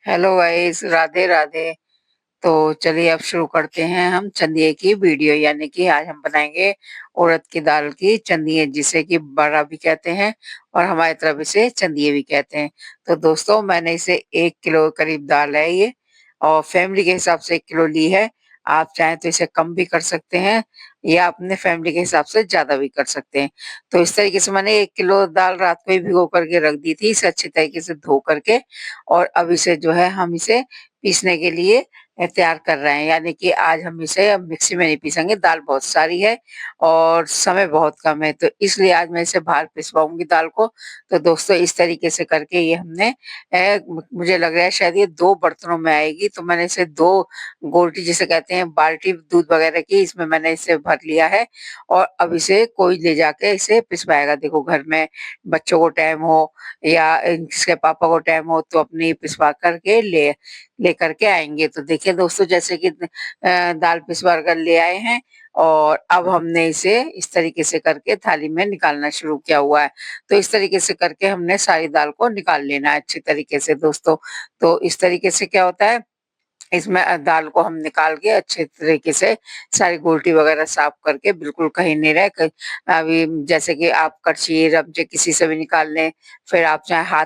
Hello guys, Radhe Radhe. तो चलिए अब शुरू करते हैं हम चंदिये की वीडियो। यानी कि आज हम बनाएंगे उड़द की दाल की चंदिये, जिसे कि बड़ा भी कहते हैं और हमारी तरफ इसे चंदिये भी कहते हैं। तो दोस्तों, मैंने इसे 1 किलो करीब दाल है ये, और फैमिली के हिसाब से 1 किलो ली है। आप चाहें तो इसे कम भी कर सकते हैं या अपने फैमिली के हिसाब से ज्यादा भी कर सकते हैं। तो इस तरीके से मैंने 1 किलो दाल रात को ही भिगो करके रख दी थी, इसे अच्छी तरीके से धो करके। और अब इसे जो है हम इसे पीसने के लिए तैयार कर रहे हैं। यानी कि आज हम इसे अब मिक्सी में नहीं पीसेंगे, दाल बहुत सारी है और समय बहुत कम है, तो इसलिए आज मैं इसे बाहर पिसवाऊंगी दाल को। तो दोस्तों, इस तरीके से करके ये हमने मुझे लग रहा है शायद ये 2 बर्तनों में आएगी। तो मैंने इसे 2 गोल्टी जिसे कहते हैं, बाल्टी दूध वगैरह की, इसमें मैंने इसे भर लिया है। और अब इसे कोई ले जाके इसे पिसवाएगा। देखो, घर में बच्चों को टाइम हो या इसके पापा को टाइम हो तो अपनी पिसवा करके लेकर के आएंगे। तो देखिए दोस्तों, जैसे कि दाल पिसवा कर ले आए हैं, और अब हमने इसे इस तरीके से करके थाली में निकालना शुरू किया हुआ है। तो इस तरीके से करके हमने सारी दाल को निकाल लेना है अच्छी तरीके से दोस्तों। तो इस तरीके से क्या होता है, इसमें दाल को हम निकाल के अच्छे तरीके से सारी गोल्टी वगैरह साफ करके, बिल्कुल कहीं नहीं रहे अभी जैसे कि आप कड़छी रमचे किसी से भी निकाल लें। फिर आप चाहे हाथ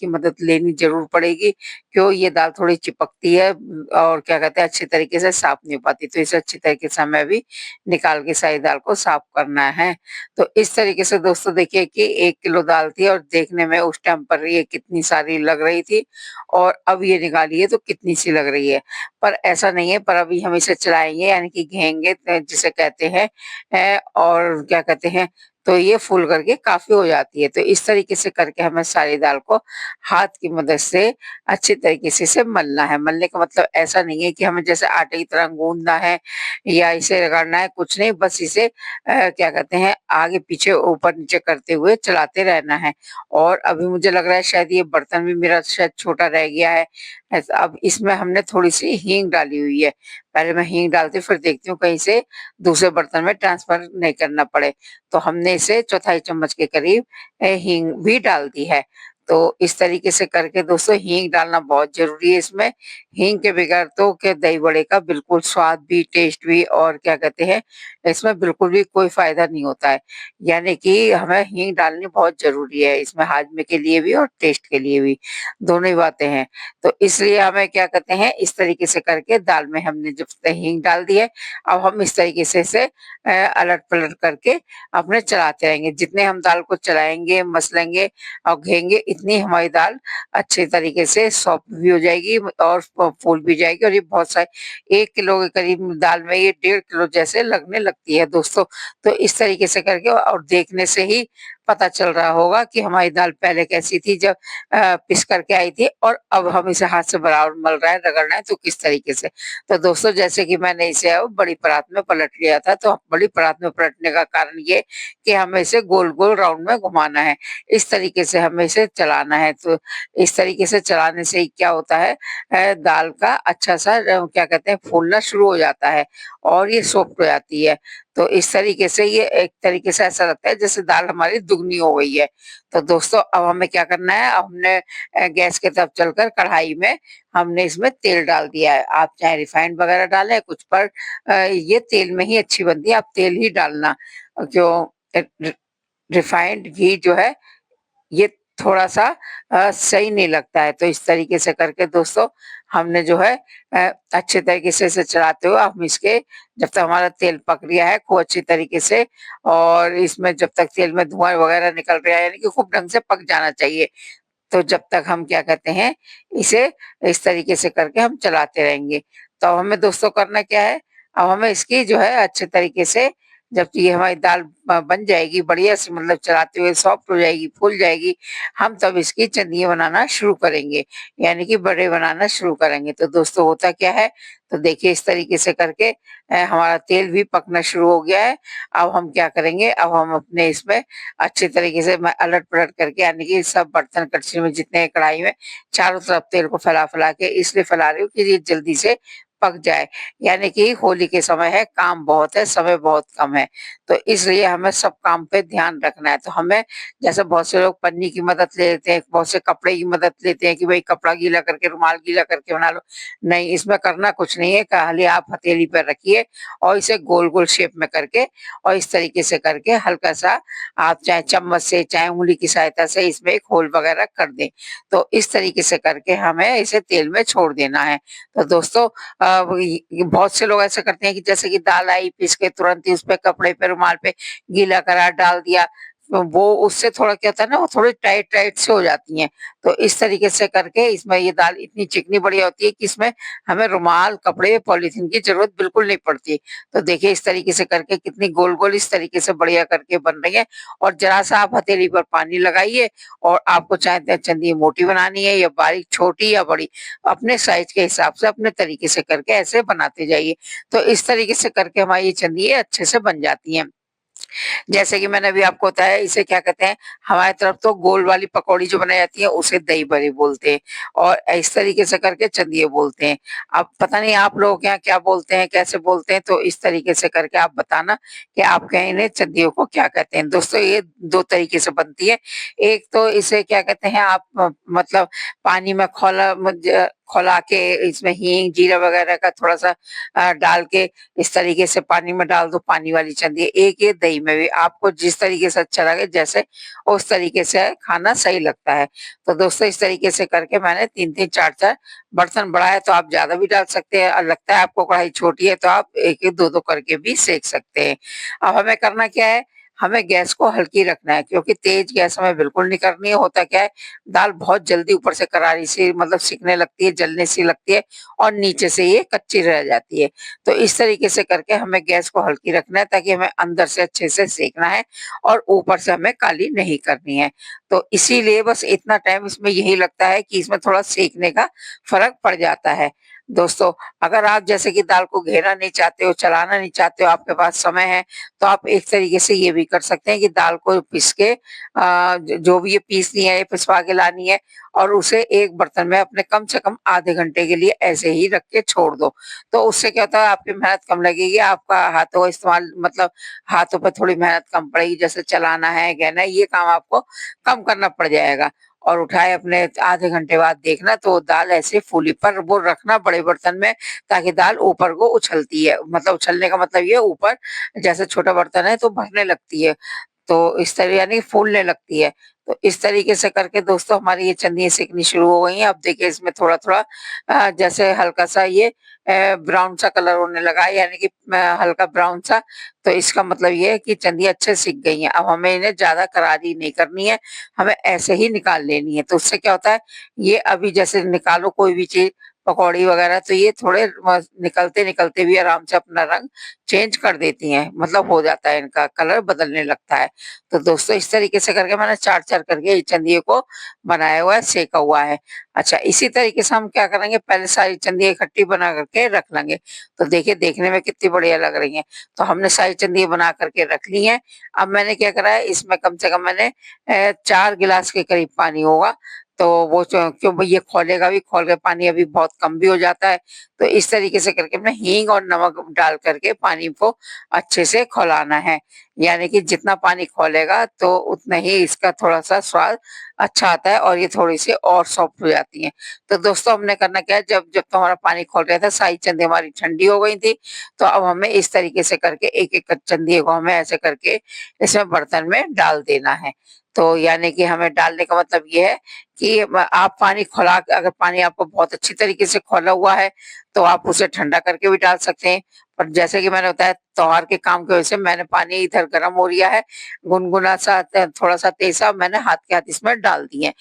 की मदद लेनी जरूर पड़ेगी, क्यों ये दाल थोड़ी चिपकती है और क्या कहते हैं अच्छी तरीके से साफ नहीं हो पाती। तो इसे अच्छी तरीके से हमें भी निकाल के सारी दाल को साफ करना है। तो इस तरीके से दोस्तों देखिए कि 1 किलो दाल थी और देखने में उस टाइम पर ये कितनी सारी लग रही थी, और अब ये निकालिए तो कितनी सी लग रही है। पर ऐसा नहीं है, पर अभी हम इसे चलाएंगे यानी कि घेंगे जिसे कहते हैं, और क्या कहते हैं, तो ये फूल करके काफी हो जाती है। तो इस तरीके से करके हमें सारी दाल को हाथ की मदद से अच्छी तरीके से इसे मलना है। मलने का मतलब ऐसा नहीं है कि हमें जैसे आटे की तरह गूंदना है या इसे रगड़ना है, कुछ नहीं, बस इसे क्या कहते हैं आगे पीछे ऊपर नीचे करते हुए चलाते रहना है। और अभी मुझे लग रहा है शायद ये बर्तन भी मेरा शायद छोटा रह गया है। अब इसमें हमने थोड़ी सी हींग डाली हुई है। पहले मैं हींग डालती हूँ, फिर देखती हूँ कहीं से दूसरे बर्तन में ट्रांसफर नहीं करना पड़े। तो हमने इसे चौथाई चम्मच के करीब हींग भी डाल दी है। तो इस तरीके से करके दोस्तों, हींग डालना बहुत जरूरी है इसमें। हींग के बगैर तो क्या दही बड़े का बिल्कुल स्वाद भी, टेस्ट भी, और क्या कहते हैं, इसमें बिल्कुल भी कोई फायदा नहीं होता है। यानी कि हमें हींग डालनी बहुत जरूरी है इसमें, हाजमे के लिए भी और टेस्ट के लिए भी, दोनों ही बातें हैं। तो इसलिए हमें क्या कहते हैं, इस तरीके से करके दाल में हमने जब हींग डाल दी है, अब हम इस तरीके से इसे अलट पलट करके अपने चलाते रहेंगे। जितने हम दाल को चलाएंगे, मसलेंगे और घेंगे, इतनी हमारी दाल अच्छे तरीके से सॉफ्ट भी हो जाएगी और फूल भी जाएगी। और ये बहुत सारे 1 किलो के करीब दाल में ये 1.5 किलो जैसे लगने लगती है दोस्तों। तो इस तरीके से करके, और देखने से ही पता चल रहा होगा कि हमारी दाल पहले कैसी थी जब पिस करके आई थी, और अब हम इसे हाथ से बराबर मल रहे हैं, रगड़ रहे हैं, तो किस तरीके से। तो दोस्तों, जैसे कि मैंने इसे अब बड़ी परात में पलट लिया था, तो बड़ी परात में पलटने का कारण ये कि हमें इसे गोल गोल राउंड में घुमाना है। इस तरीके से हमें इसे चलाना है। तो इस तरीके से चलाने से ही क्या होता है, दाल का अच्छा सा क्या कहते हैं फूलना शुरू हो जाता है और ये सॉफ्ट हो जाती है। तो इस तरीके से ये एक तरीके से ऐसा लगता है जैसे दाल हमारी दुगनी हो गई है। तो दोस्तों, अब हमें क्या करना है, अब हमने गैस की तरफ चलकर कढ़ाई में हमने इसमें तेल डाल दिया है। आप चाहे रिफाइंड वगैरह डालें कुछ, पर ये तेल में ही अच्छी बनती है, आप तेल ही डालना। क्यों, रिफाइंड घी जो है ये थोड़ा सा सही नहीं लगता है। तो इस तरीके से करके दोस्तों, हमने जो है अच्छे तरीके से इसे चलाते हुए हम इसके, जब तक हमारा तेल पक गया है खूब अच्छी तरीके से, और इसमें जब तक तेल में धुआं वगैरह निकल रहा है, यानी कि खूब ढंग से पक जाना चाहिए, तो जब तक हम क्या कहते हैं इसे इस तरीके से करके हम चलाते रहेंगे। तो अब हमें दोस्तों करना क्या है, अब हमें इसकी जो है अच्छे तरीके से, जब ये हमारी दाल बन जाएगी बढ़िया से, मतलब चलाते हुए सॉफ्ट हो जाएगी, फूल जाएगी, हम तब इसकी चंदियाँ बनाना शुरू करेंगे, यानी कि बड़े बनाना शुरू करेंगे। तो दोस्तों, होता क्या है, तो देखिए इस तरीके से करके हमारा तेल भी पकना शुरू हो गया है। अब हम क्या करेंगे, अब हम अपने इसमें अच्छे तरीके से मैं अलट पलट करके, यानी कि सब बर्तन कड़छी में जितने कढ़ाई में चारों तरफ तेल को फैला फैला के इसलिए फैला रही हूँ कि ये जल्दी से पक जाए। यानी कि होली के समय है, काम बहुत है, समय बहुत कम है, तो इसलिए हमें सब काम पे ध्यान रखना है। तो हमें जैसे बहुत से लोग पन्नी की मदद ले लेते हैं, बहुत से कपड़े की मदद लेते हैं कि भाई कपड़ा गीला करके, रुमाल गीला करके बना लो। नहीं, इसमें करना कुछ नहीं है, खाली आप हथेली पे रखिए और इसे गोल-गोल शेप में करके और इस तरीके से करके हल्का-सा आप चाहे चम्मच से, चाहे उँगली की सहायता से इसमें एक होल वगैरह कर दें। तो इस तरीके से करके हमें इसे तेल में छोड़ देना है। तो दोस्तों वही बहुत से लोग ऐसा करते हैं कि जैसे कि दाल आई पीस के तुरंत ही उसपे कपड़े पे रुमाल पे गीला करा डाल दिया। तो वो उससे थोड़ा क्या होता है ना, वो थोड़ी टाइट-टाइट से हो जाती हैं। तो इस तरीके से करके इसमें ये दाल इतनी चिकनी बढ़िया होती है कि इसमें हमें रुमाल, कपड़े, पॉलीथीन की ज़रूरत बिल्कुल नहीं पड़ती। तो देखिए इस तरीके से करके कितनी गोल-गोल इस तरीके से बढ़िया करके बन रही है और ज़रा-सा आप हथेली पर पानी लगाइए और आपको चाहे तो चंदी मोटी बनानी है या बारीक, छोटी या बड़ी, अपने साइज़ के हिसाब से अपने तरीके से करके ऐसे बनाते जाइए। तो इस तरीके से करके हमारी ये चंदिये अच्छे से बन जाती हैं। जैसे कि मैंने अभी आपको बताया, इसे क्या कहते हैं, हमारी तरफ तो गोल वाली पकौड़ी जो बनाई जाती है उसे दही बड़ी बोलते हैं और इस तरीके से करके चंदिये बोलते हैं। अब पता नहीं आप लोग यहाँ क्या बोलते हैं, कैसे बोलते हैं, तो इस तरीके से करके आप बताना कि आपके यहाँ इन्हें चंदियों को क्या कहते हैं। दोस्तों ये 2 तरीके से बनती है। एक तो इसे क्या कहते हैं, आप मतलब पानी में खौला के इसमें हींग, जीरा वगैरह का थोड़ा-सा डाल के इस तरीके से पानी में डाल दो, पानी वाली चंदी है। एक ये दही में भी, आपको जिस तरीके से अच्छा लगे, जैसे उस तरीके से खाना सही लगता है। तो दोस्तों इस तरीके से करके मैंने 3-3 4-4 बर्तन बड़ा है तो आप ज़्यादा भी डाल सकते हैं और लगता है आपको कढ़ाई छोटी है तो आप 1-1 2-2 करके भी सेंक सकते हैं। अब हमें करना क्या है, हमें गैस को हल्की रखना है क्योंकि तेज़ गैस हमें बिल्कुल नहीं करनी है। होता क्या है, दाल बहुत जल्दी ऊपर से करारी सी मतलब सिकने लगती है, जलने सी लगती है और नीचे से ये कच्ची रह जाती है। तो इस तरीके से करके हमें गैस को हल्की रखना है ताकि हमें अंदर से अच्छे से सेकना है और ऊपर से हमें काली नहीं करनी है। तो इसीलिए बस इतना टाइम इसमें यही लगता है कि इसमें थोड़ा सेकने का फ़र्क पड़ जाता है। दोस्तों, अगर आप जैसे कि दाल को घेरना नहीं चाहते हो, चलाना नहीं चाहते हो, आपके पास समय है, तो आप एक तरीके से ये भी कर सकते हैं कि दाल को पीस के जो भी ये पीसनी है, पिसवा के लानी है और उसे एक बर्तन में अपने कम से कम आधे घंटे के लिए ऐसे ही रख के छोड़ दो। तो उससे क्या होता है, आपकी मेहनत कम लगेगी, आपका हाथों का इस्तेमाल मतलब हाथों पे थोड़ी मेहनत कम पड़ेगी, जैसे चलाना है, कहना है, ये काम आपको कम करना पड़ जाएगा। और उठाए अपने आधे घंटे बाद देखना तो दाल ऐसे फूली, पर वो रखना बड़े बर्तन में ताकि दाल ऊपर को उछलती है, मतलब उछलने का मतलब ये ऊपर जैसे छोटा बर्तन है तो भरने लगती है। तो इस तरह यानी फूलने लगती है। तो इस तरीके से करके दोस्तों हमारी ये चंदियाँ सिकनी शुरू हो गई हैं। अब देखिए इसमें थोड़ा-थोड़ा जैसे हल्का-सा ये ब्राउन सा कलर होने लगा है, यानी कि हल्का ब्राउन सा, तो इसका मतलब ये है कि चंदियाँ अच्छे सिक गई हैं। अब हमें इन्हें ज़्यादा करारी नहीं करनी है, हमें ऐसे ही निकाल लेनी है। तो उससे क्या होता है, ये अभी जैसे निकालो कोई भी चीज़, पकौड़ी वगैरह, तो ये थोड़े निकलते-निकलते भी आराम से अपना रंग चेंज कर देती हैं, मतलब हो जाता है, इनका कलर बदलने लगता है। तो दोस्तों इस तरीके से करके मैंने 4-4 करके ये चंदिये को बनाया हुआ है, सेका हुआ है। अच्छा, इसी तरीके से हम क्या करेंगे, पहले सारी चंदियाँ इकट्ठी बना करके रख लेंगे। तो देखिए देखने में कितनी बढ़िया लग रही हैं। तो हमने सारी चंदियाँ बना करके रख ली हैं। अब मैंने क्या करा है, इसमें कम से कम मैंने 4 गिलास के करीब पानी होगा। तो वो क्यों भई, ये खौलेगा भी, खौल के पानी अभी बहुत कम भी हो जाता है। तो इस तरीके से करके हमने हींग और नमक डाल करके पानी को अच्छे से खौलाना है। यानी कि जितना पानी खौलेगा तो उतना ही इसका थोड़ा-सा स्वाद अच्छा आता है और ये थोड़ी-सी और सॉफ्ट हो जाती हैं। तो दोस्तों हमने करना क्या है, जब जब तो हमारा पानी खौल गया था, सारी चंदी हमारी ठंडी हो गई थी, तो अब हमें इस तरीके से करके एक-एक चंदी को हमें ऐसे करके इसमें बर्तन में डाल देना है। तो यानी कि हमें डालने का मतलब ये है कि आप पानी खौला के, अगर पानी आपको बहुत अच्छी तरीके से खौला हुआ है, तो आप उसे ठंडा करके भी डाल सकते हैं। पर जैसे कि मैंने बताया, त्योहार के काम की वजह से मैंने पानी इधर गर्म हो रिया है, गुनगुना सा थोड़ा-सा तेज़-सा, मैंने हाथ के हाथ इसमें डाल दिए।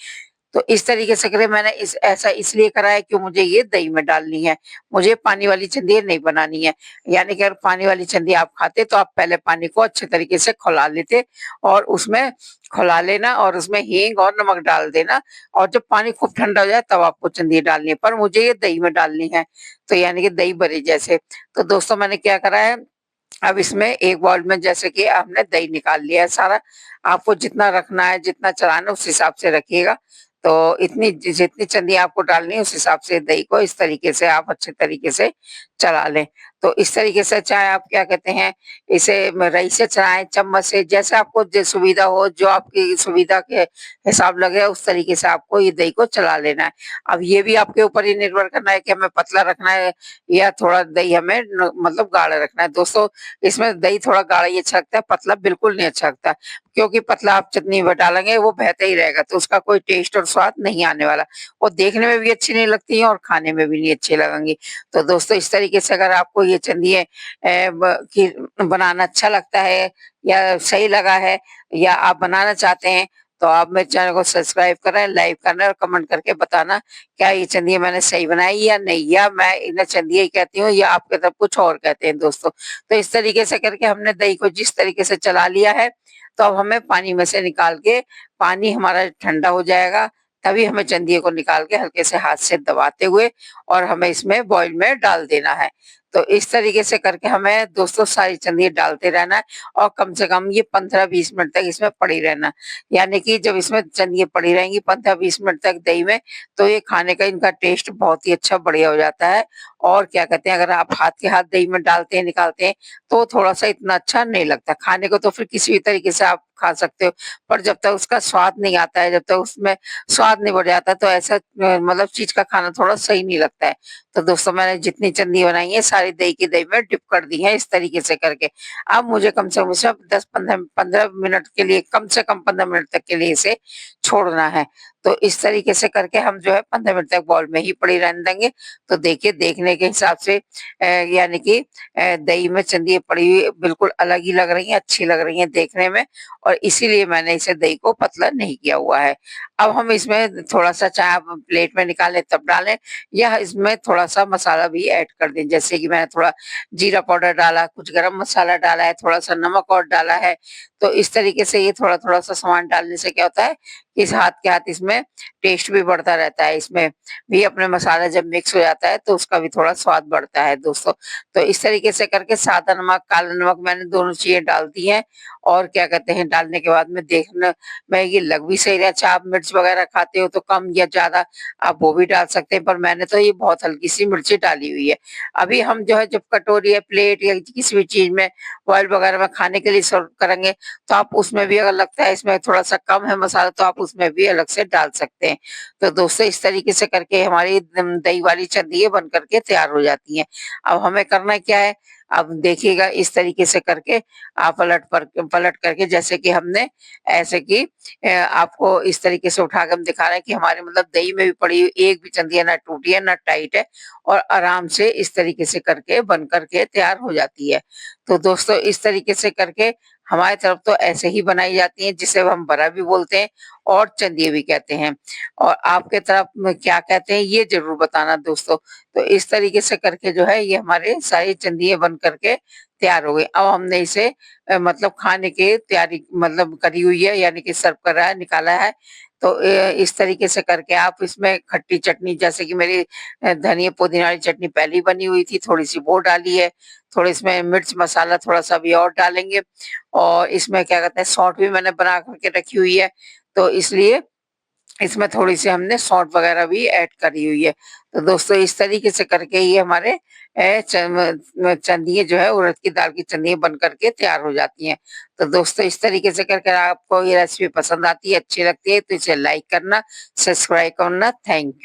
तो इस तरीके से करें, मैंने इस ऐसा इसलिए करा है कि मुझे ये दही में डालनी है, मुझे पानी वाली चंदियाँ नहीं बनानी है। यानी कि अगर पानी वाली चंदी आप खाते तो आप पहले पानी को अच्छे तरीके से खौला लेते और उसमें खौला लेना और उसमें हींग और नमक डाल देना और जब पानी खूब ठंडा हो जाए तब आपको चंदी डालनी है, पर मुझे ये दही में डालनी है, तो यानी कि दही बड़े जैसे। तो दोस्तों मैंने क्या करा है, अब इसमें एक बाउल में जैसे कि हमने दही निकाल लिया है सारा, आपको जितना रखना है, जितना चलाना है उस हिसाब से रखिएगा। तो इतनी जितनी चंदी आपको डालनी है उस हिसाब से दही को इस तरीके से आप अच्छे तरीके से चला लें। तो इस तरीके से चाहे आप क्या कहते हैं इसे रही से चलाएँ, चम्मच से, जैसे आपको सुविधा हो, जो आपकी सुविधा के हिसाब लगे उस तरीके से आपको ये दही को चला लेना है। अब ये भी आपके ऊपर ही निर्भर करना है कि हमें पतला रखना है या थोड़ा दही हमें मतलब गाढ़ा रखना है। दोस्तों इसमें दही थोड़ा गाढ़ा ही अच्छा लगता है, पतला बिल्कुल नहीं अच्छा लगता, क्योंकि पतला आप चटनी में डालेंगे वो बहता ही रहेगा, तो उसका कोई टेस्ट और स्वाद नहीं आने वाला। वो देखने में भी अच्छी नहीं लगती है और खाने में भी नहीं अच्छी लगेंगी। तो दोस्तों इस तरीके से अगर आपको ये चंदिये की बनाना अच्छा लगता है या सही लगा है या आप बनाना चाहते हैं, तो आप मेरे चैनल को सब्सक्राइब करें, लाइक करना और कमेंट करके बताना क्या ये चंदिये मैंने सही बनाई या नहीं, या मैं इन्हें चंदिये ही कहती हूँ या आपकी तरफ कुछ और कहते हैं दोस्तों। तो इस तरीके से करके हमने दही को जिस तरीके से चला लिया है, तो अब हमें पानी में से निकाल के, पानी हमारा ठंडा हो जाएगा, तभी हमें चंदिये को निकाल के हल्के से हाथ से दबाते हुए और हमें इसमें बॉयल में डाल देना है। तो इस तरीके से करके हमें दोस्तों सारी चंदिये डालते रहना है और कम से कम ये 15-20 मिनट तक इसमें पड़ी रहना। यानी कि जब इसमें चंदिये पड़ी रहेंगी 15-20 मिनट तक दही में, तो ये खाने का इनका टेस्ट बहुत ही अच्छा बढ़िया हो जाता है। और क्या कहते हैं अगर आप हाथ के हाथ दही में डालते हैं, निकालते हैं, तो थोड़ा-सा इतना अच्छा नहीं लगता। खाने को तो फिर किसी भी तरीके से आप खा सकते हो, पर जब तक उसका स्वाद नहीं आता है, जब तक उसमें स्वाद नहीं बढ़ जाता, तो ऐसा मतलब चीज़ का खाना थोड़ा सही नहीं लगता है। तो दोस्तों मैंने जितनी चंदी बनाई है सारी दही की दही में डिप कर दी है इस तरीके से करके। अब मुझे कम से कम इसे 10-15 मिनट के लिए, कम से कम 15 मिनट तक के लिए इसे छोड़ना है। तो इस तरीके से करके हम जो है 15 मिनट तक बॉल में ही पड़ी रहने देंगे। तो देखिए देखने के हिसाब से यानी कि दही में चंदिये पड़ी हुई बिल्कुल अलग ही लग रही हैं, अच्छी लग रही हैं देखने में, और इसीलिए मैंने इसे दही को पतला नहीं किया हुआ है। अब हम इसमें थोड़ा-सा चाहे आप प्लेट में निकालें तब डालें या इसमें थोड़ा-सा मसाला भी ऐड कर दें। जैसे कि मैंने थोड़ा जीरा पाउडर डाला, कुछ गरम मसाला डाला है, थोड़ा-सा नमक और डाला है। तो इस तरीके से ये थोड़ा-थोड़ा सा सामान डालने से क्या होता है, इस हाथ के हाथ इसमें टेस्ट भी बढ़ता रहता है। इसमें भी अपने मसाला जब मिक्स हो जाता है तो उसका भी थोड़ा स्वाद बढ़ता है दोस्तों। तो इस तरीके से करके सादा नमक, काला नमक मैंने दोनों चीज़ें डाल दी हैं और क्या कहते हैं डालने के बाद में देखना मैं ये लग भी सही रहा है। अच्छा आप मिर्च वगैरह खाते हो तो कम या ज़्यादा आप वो भी डाल सकते हैं, पर मैंने तो ये बहुत हल्की-सी मिर्ची डाली हुई है। अभी हम जो है जब कटोरी या प्लेट या किसी भी चीज़ में बॉयल वगैरह में खाने के लिए सर्व करेंगे, तो आप उसमें भी अगर लगता है इसमें थोड़ा-सा कम है मसाला, तो आप उसमें भी अलग से डाल सकते हैं। तो दोस्तों इस तरीके से करके हमारी दही वाली चंदिये बन कर के तैयार हो जाती हैं। अब हमें करना क्या है, अब देखिएगा इस तरीके से करके आप पलट करके जैसे कि हमने ऐसे कि आपको इस तरीके से उठा के हम दिखा रहे हैं कि हमारे मतलब दही में भी पड़ी हुई एक भी चंदिया ना टूटी है, ना टाइट है, और आराम से इस तरीके से करके बन कर के तैयार हो जाती है। तो दोस्तों इस तरीके से करके हमारी तरफ तो ऐसे ही बनाई जाती हैं, जिसे हम बड़ा भी बोलते हैं और चंदिये भी कहते हैं। और आपके तरफ में क्या कहते हैं ये ज़रूर बताना दोस्तों। तो इस तरीके से करके जो है ये हमारे सारी चंदिये बन कर के तैयार हो गई। अब हमने इसे मतलब खाने की तैयारी मतलब करी हुई है, यानी कि सर्व करा है, निकाला है। तो इस तरीके से करके आप इसमें खट्टी चटनी, जैसे कि मेरी धनिया पुदीना वाली चटनी पहले ही बनी हुई थी, थोड़ी-सी वो डाली है, थोड़ी इसमें मिर्च मसाला थोड़ा-सा भी और डालेंगे, और इसमें क्या कहते हैं सौंठ भी मैंने बना कर के रखी हुई है, तो इसलिए इसमें थोड़ी-सी हमने सौंठ वगैरह भी ऐड करी हुई है। तो दोस्तों इस तरीके से करके ये हमारे चंदिये जो है उड़द की दाल की चंदिये बन कर के तैयार हो जाती हैं। तो दोस्तों इस तरीके से करके आपको ये रेसिपी पसंद आती है, अच्छी लगती है, तो इसे लाइक करना, सब्सक्राइब करना। Thank you.